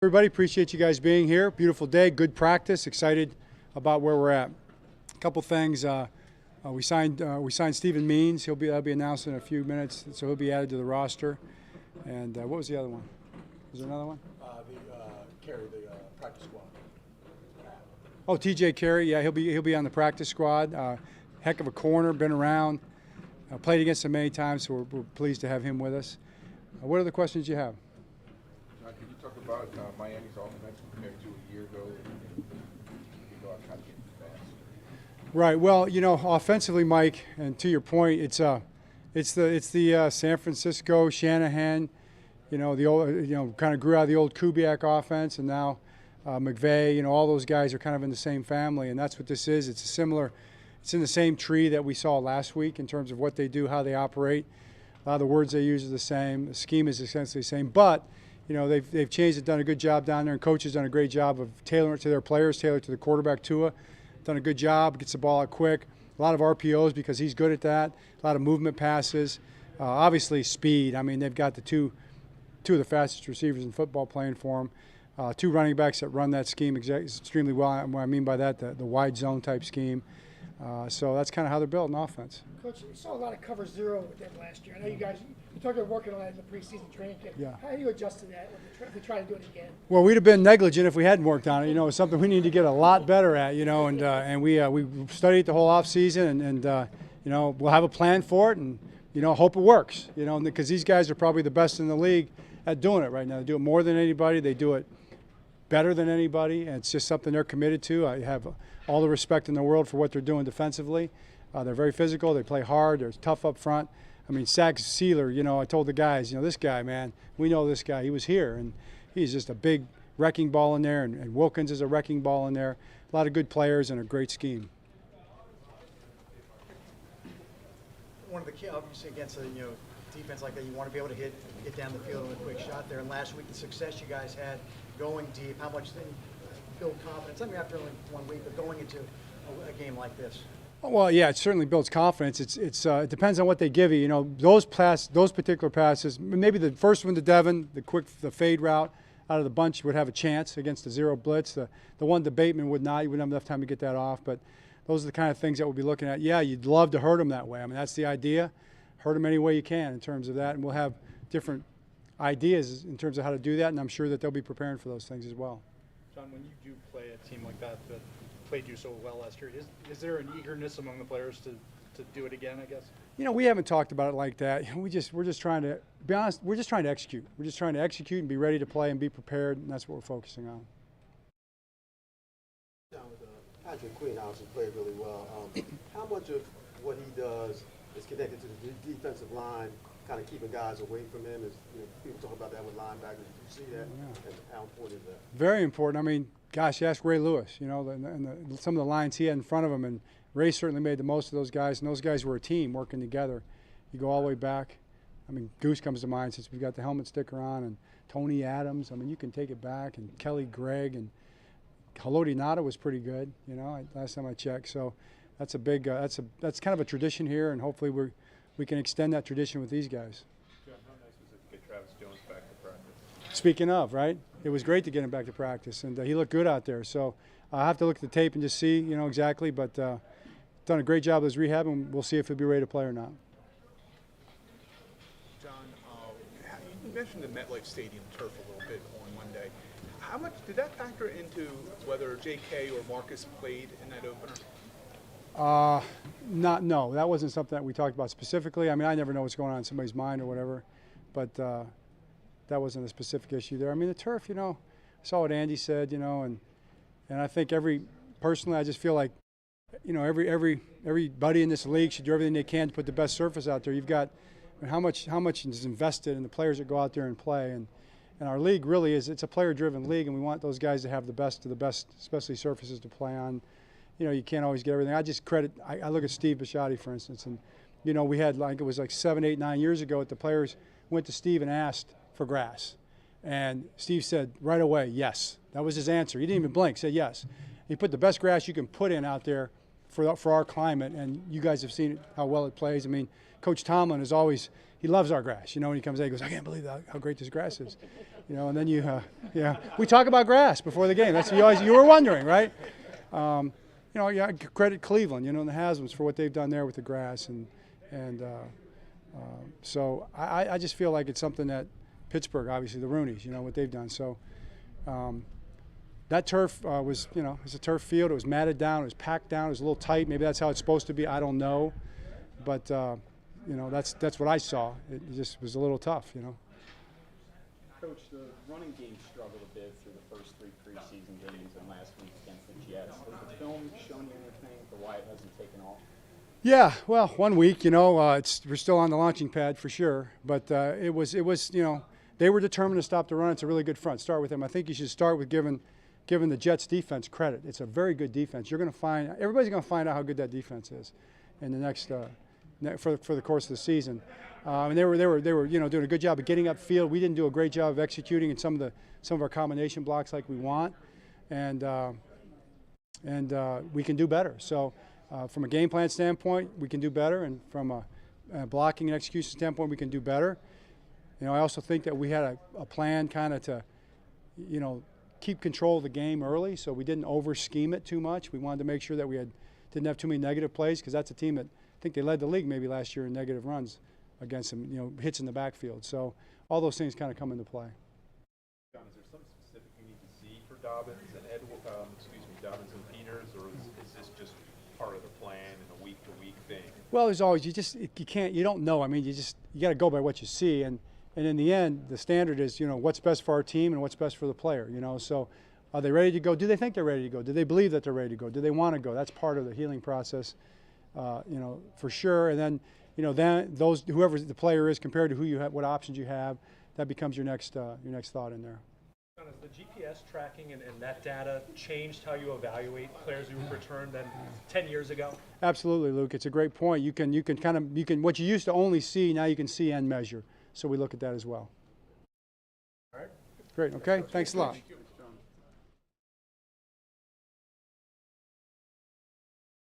Everybody, appreciate you guys being here. Beautiful day, good practice. Excited about where we're at. A couple things. We signed Stephen Means. That'll be announced in a few minutes, so he'll be added to the roster. And what was the other one? Was there another one? Carey, the practice squad. Oh, T.J. Carey. Yeah, he'll be on the practice squad. Heck of a corner, been around, played against him many times, so we're pleased to have him with us. What other questions do you have? Could you talk about Miami's offense compared to a year ago? Kind of getting fast. Right. Well, offensively, Mike, and to your point, it's the San Francisco Shanahan, the old, kind of grew out of the old Kubiak offense, and now McVay, all those guys are kind of in the same family, and that's what this is. It's in the same tree that we saw last week in terms of what they do, how they operate. A lot of the words they use are the same. The scheme is essentially the same, but they've changed it, done a good job down there, and coaches done a great job of tailoring it to their players, tailored to the quarterback Tua. Done a good job, gets the ball out quick. A lot of RPOs because he's good at that. A lot of movement passes. Obviously speed. I mean, they've got the two of the fastest receivers in football playing for them. Two running backs that run that scheme extremely well. And what I mean by that, the wide zone type scheme. So that's kind of how they're built in offense. Coach, you saw a lot of cover zero with them last year. I know you talked about working on that in the preseason training camp. Yeah. How do you adjust to that if they try to do it again? Well, we'd have been negligent if we hadn't worked on it. It's something we need to get a lot better at. And we studied the whole off season, and we'll have a plan for it, and hope it works. Because these guys are probably the best in the league at doing it right now. They do it more than anybody. They do it better than anybody, and it's just something they're committed to. I have all the respect in the world for what they're doing defensively. They're very physical. They play hard. They're tough up front. I mean, Zach Sealer, I told the guys, this guy, man, we know this guy. He was here, and he's just a big wrecking ball in there, and Wilkins is a wrecking ball in there. A lot of good players and a great scheme. One of the key, obviously, against a defense like that, you want to be able to get down the field with a quick shot there. And last week, the success you guys had going deep, how much then build confidence? I mean, after only 1 week, but going into a game like this. Well, yeah, it certainly builds confidence. It depends on what they give you. Those particular passes, maybe the first one to Devin, the fade route out of the bunch would have a chance against the zero blitz. The one to Bateman would not. You wouldn't have enough time to get that off. But those are the kind of things that we'll be looking at. Yeah, you'd love to hurt them that way. I mean, that's the idea. Hurt them any way you can in terms of that, and we'll have different ideas in terms of how to do that, and I'm sure that they'll be preparing for those things as well. John, when you do play a team like that played you so well last year, is there an eagerness among the players to do it again, I guess? We haven't talked about it like that. We're just trying to be honest. We're just trying to execute. We're just trying to execute and be ready to play and be prepared, and that's what we're focusing on. Patrick Queen obviously played really well. How much of what he does is connected to the defensive line, kind of keeping guys away from him? People talk about that with linebackers. Did you see that? Yeah. And how important is that? Very important. I mean, gosh, ask Ray Lewis. Some of the lines he had in front of him, and Ray certainly made the most of those guys. And those guys were a team working together. You go all the way back. I mean, Goose comes to mind since we've got the helmet sticker on, and Tony Adams. I mean, you can take it back, and Kelly Gregg, and Haloti Nada was pretty good. Last time I checked. So that's a big. That's kind of a tradition here, and hopefully we can extend that tradition with these guys. John, how nice was it to get Travis Jones back to practice? Speaking of, right? It was great to get him back to practice, and he looked good out there. So I'll have to look at the tape and just see, exactly. But done a great job of his rehab, and we'll see if he'll be ready to play or not. John, you mentioned the MetLife Stadium turf a little bit on Monday. How much did that factor into whether J.K. or Marcus played in that opener? No, that wasn't something that we talked about specifically. I mean, I never know what's going on in somebody's mind or whatever, but that wasn't a specific issue there. I mean, the turf, I saw what Andy said, and I think personally, I just feel like, everybody in this league should do everything they can to put the best surface out there. You've got how much is invested in the players that go out there and play, and our league really it's a player-driven league, and we want those guys to have the best of the best, especially surfaces to play on. You can't always get everything. I look at Steve Bisciotti, for instance, and, we had it was 7, 8, 9 years ago that the players went to Steve and asked for grass. And Steve said right away, yes. That was his answer. He didn't even blink, said yes. He put the best grass you can put in out there for our climate, and you guys have seen how well it plays. I mean, Coach Tomlin is always, he loves our grass. You know, when he comes in, he goes, I can't believe how great this grass is. You know, and then yeah, we talk about grass before the game. That's you were wondering, right? You know, yeah, credit Cleveland, you know, and the Haslam's for what they've done there with the grass, so I just feel like it's something that Pittsburgh, obviously the Rooneys, you know, what they've done. So that turf was, you know, it's a turf field. It was matted down. It was packed down. It was a little tight. Maybe that's how it's supposed to be. I don't know, but you know, that's what I saw. It just was a little tough, you know. Coach, the running game struggled a bit through the first 3 preseason games and last week against the Jets. Has the film shown you anything for why it hasn't taken off? Yeah, well, 1 week, you know, we're still on the launching pad for sure, but it was, you know, they were determined to stop the run. It's a really good front. Start with them. I think you should start with giving the Jets defense credit. It's a very good defense. You're going to find everybody's going to find out how good that defense is in the next for the course of the season. And they were you know, doing a good job of getting upfield. We didn't do a great job of executing in some of our combination blocks like we want, and we can do better. So from a game plan standpoint, we can do better, and from a blocking and execution standpoint, we can do better. You know, I also think that we had a plan kind of to, you know, keep control of the game early, so we didn't over-scheme it too much. We wanted to make sure that we didn't have too many negative plays, because that's a team that I think they led the league maybe last year in negative runs against them, you know, hits in the backfield. So all those things kind of come into play. John, is there something specific you need to see for Dobbins and Dobbins and Peters, or is this just part of the plan and a week-to-week thing? Well, there's always, you don't know. I mean, you got to go by what you see, and in the end, the standard is, you know, what's best for our team and what's best for the player, you know. So are they ready to go? Do they think they're ready to go? Do they believe that they're ready to go? Do they want to go? That's part of the healing process, you know, for sure. And then, you know, whoever the player is compared to who you have, what options you have, that becomes your next thought in there. Has the GPS tracking and that data changed how you evaluate players who returned than 10 years ago? Absolutely, Luke. It's a great point. You can what you used to only see, now you can see and measure. So we look at that as well. All right. Great. Okay. Thanks a lot.